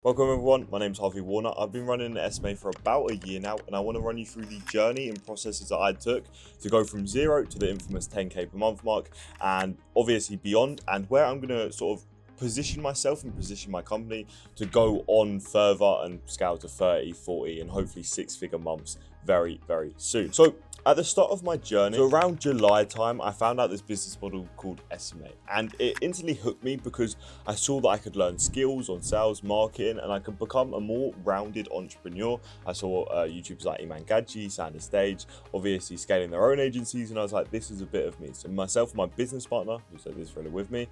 Welcome everyone, my name's Harvey Warner. I've been running an SMMA for about a year now, and I want to run you through the journey and processes that I took to go from zero to the infamous 10k per month mark, and obviously beyond, and where I'm going to sort of position myself and position my company to go on further and scale to 30, 40, and hopefully six-figure months very, very soon. So at the start of my journey, so around July time, I found out this business model called SMA, and it instantly hooked me because I saw that I could learn skills on sales, marketing, and I could become a more rounded entrepreneur. I saw YouTubers like Iman Gadji, Sander Stage, obviously scaling their own agencies, and I was like, this is a bit of me. So myself and my business partner, who said this really with me,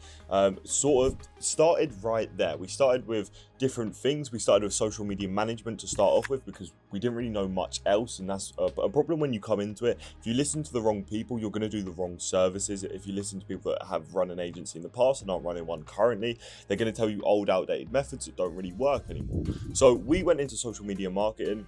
sort of started right there. We started with different things. We started with social media management to start off with because we didn't really know much else, and that's a problem when you come into it. If you listen to the wrong people, you're going to do the wrong services. If you listen to people that have run an agency in the past and aren't running one currently, they're going to tell you old, outdated methods that don't really work anymore. So we went into social media marketing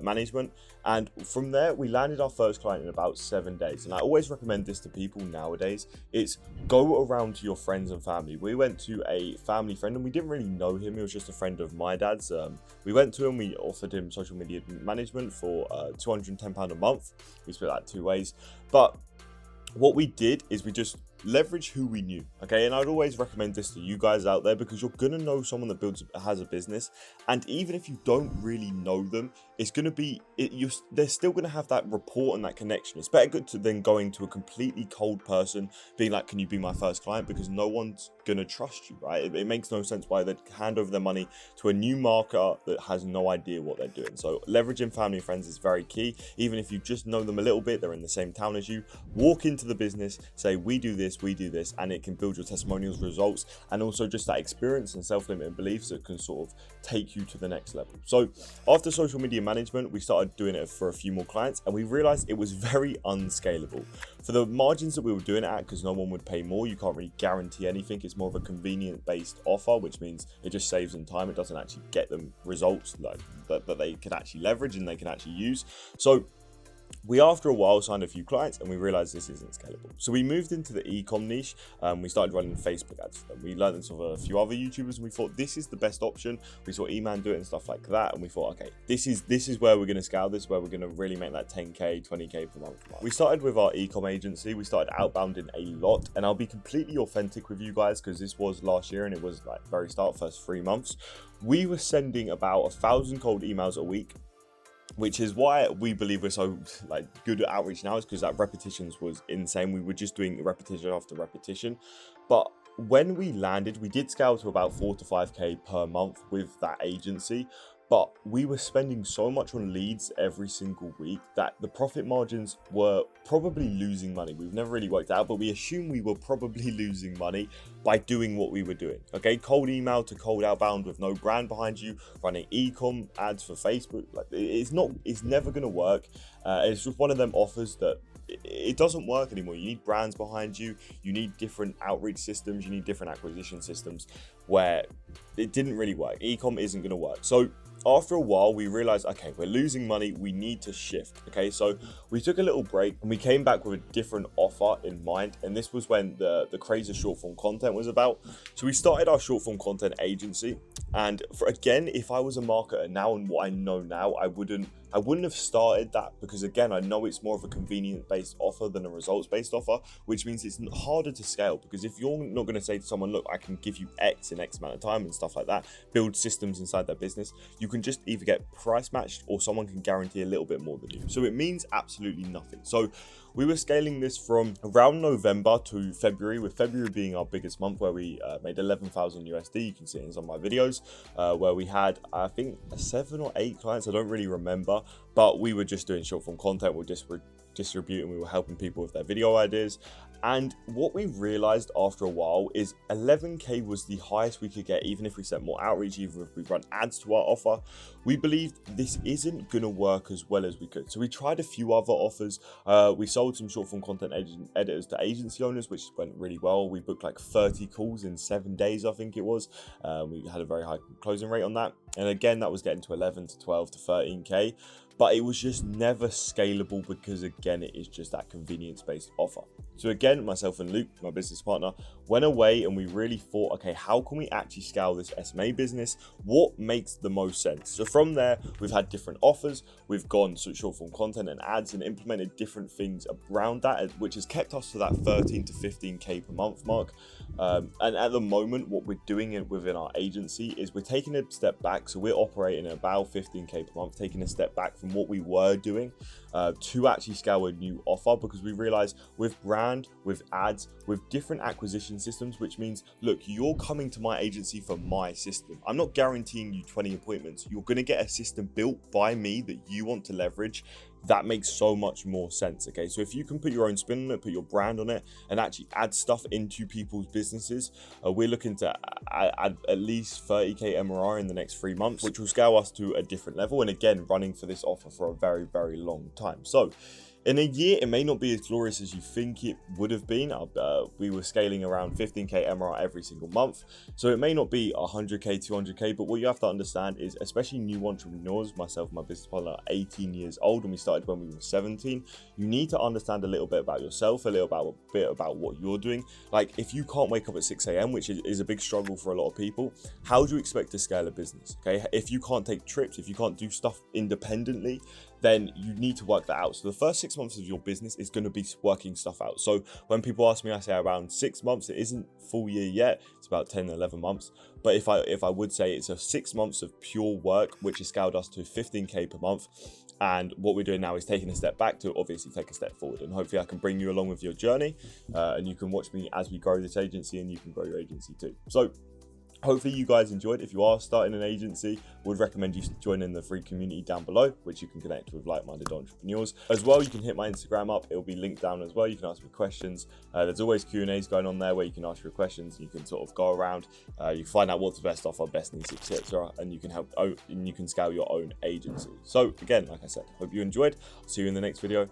management, and from there we landed our first client in about 7 days. And I always recommend this to people nowadays. It's go around to your friends and family. We went to a family friend, and we didn't really know him. He was just a friend of my dad's. We went to him, we offered him social media management for £210 a month. We split that 2 ways, but what we did is we just leverage who we knew. Okay, and I'd always recommend this to you guys out there because you're gonna know someone that has a business, and even if you don't really know them, it's gonna be they're still gonna have that rapport and that connection. It's better good than going to a completely cold person being like, can you be my first client, because no one's gonna trust you, right? It makes no sense why they'd hand over their money to a new marketer that has no idea what they're doing. So leveraging family and friends is very key. Even if you just know them a little bit, they're in the same town as you, walk into the business, say we do this, and it can build your testimonials, results, and also just that experience and self-limiting beliefs that can sort of take you to the next level. So after social media management, we started doing it for a few more clients, and we realized it was very unscalable. For the margins that we were doing it at, because no one would pay more, you can't really guarantee anything. It's more of a convenient based offer, which means it just saves them time. It doesn't actually get them results like that they can actually leverage and they can actually use. So we, after a while, signed a few clients, and we realized this isn't scalable. So we moved into the e-com niche. We started running Facebook ads for them. We learned this of a few other YouTubers, and we thought this is the best option. We saw Eman do it and stuff like that, and we thought, okay, this is where we're going to scale. This is where we're going to really make that 10k, 20k per month mark. We started with our e-com agency. We started outbounding a lot, and I'll be completely authentic with you guys because this was last year, and it was like very start, first 3 months. We were sending about 1,000 cold emails a week, which is why we believe we're so good at outreach now, is because that repetitions was insane. We were just doing repetition after repetition. But when we landed, we did scale to about 4 to 5k per month with that agency. But we were spending so much on leads every single week that the profit margins were probably losing money. We've never really worked out, but we assume we were probably losing money by doing what we were doing. Okay, cold email to cold outbound with no brand behind you, running e-com ads for Facebook. It's never gonna work. It's just one of them offers that it doesn't work anymore. You need brands behind you. You need different outreach systems. You need different acquisition systems, where it didn't really work. E-com isn't going to work. So after a while, we realized, okay, we're losing money. We need to shift. Okay, so we took a little break, and we came back with a different offer in mind. And this was when the craze of short form content was about. So we started our short form content agency. And again, if I was a marketer now and what I know now, I wouldn't have started that, because again, I know it's more of a convenient based offer than a results based offer, which means it's harder to scale. Because if you're not going to say to someone, look, I can give you X in X amount of time and stuff like that, build systems inside their business, you can just either get price matched or someone can guarantee a little bit more than you. So it means absolutely nothing. So we were scaling this from around November to February, with February being our biggest month, where we made 11,000 USD. You can see it in some of my videos, where we had, I think, 7 or 8 clients. I don't really remember, but we were just doing short form content. We're just distributing. We were helping people with their video ideas. And what we realized after a while is 11k was the highest we could get, even if we sent more outreach, even if we run ads to our offer. We believed this isn't going to work as well as we could. So we tried a few other offers. We sold some short form content editors to agency owners, which went really well. We booked like 30 calls in 7 days, I think it was. We had a very high closing rate on that. And again, that was getting to 11 to 12 to 13k. but it was just never scalable because, again, it is just that convenience-based offer. So again, myself and Luke, my business partner, went away and we really thought, okay, how can we actually scale this SMA business? What makes the most sense? So from there, we've had different offers. We've gone to short form content and ads and implemented different things around that, which has kept us to that 13 to 15K per month mark. And at the moment, what we're doing within our agency is we're taking a step back. So we're operating at about 15K per month, taking a step back from what we were doing to actually scale a new offer, because we realize with brand, with ads, with different acquisition systems, which means, look, you're coming to my agency for my system. I'm not guaranteeing you 20 appointments. You're going to get a system built by me that you want to leverage. That makes so much more sense. Okay, so if you can put your own spin on it, put your brand on it, and actually add stuff into people's businesses, we're looking to add at least 30K MRR in the next 3 months, which will scale us to a different level. And again, running for this offer for a very, very long time. So in a year, it may not be as glorious as you think it would have been. We were scaling around 15K MRR every single month. So it may not be 100K, 200K, but what you have to understand is, especially new entrepreneurs, myself and my business partner are 18 years old and we started when we were 17. You need to understand a little bit about yourself, a bit about what you're doing. Like, if you can't wake up at 6 a.m., which is a big struggle for a lot of people, how do you expect to scale a business? Okay, if you can't take trips, if you can't do stuff independently, then you need to work that out. So the first 6 months of your business is going to be working stuff out. So when people ask me, I say around 6 months. It isn't full year yet. It's about 10, 11 months. But if I would say it's a 6 months of pure work, which has scaled us to 15K per month. And what we're doing now is taking a step back to obviously take a step forward. And hopefully I can bring you along with your journey and you can watch me as we grow this agency and you can grow your agency too. So hopefully you guys enjoyed. If you are starting an agency, would recommend you joining the free community down below, which you can connect with like-minded entrepreneurs. As well, you can hit my Instagram up. It'll be linked down as well. You can ask me questions. There's always Q&As going on there where you can ask your questions. You can sort of go around. You can find out what's the best offer, best needs, etc. And you can help and you can scale your own agency. So again, like I said, hope you enjoyed. See you in the next video.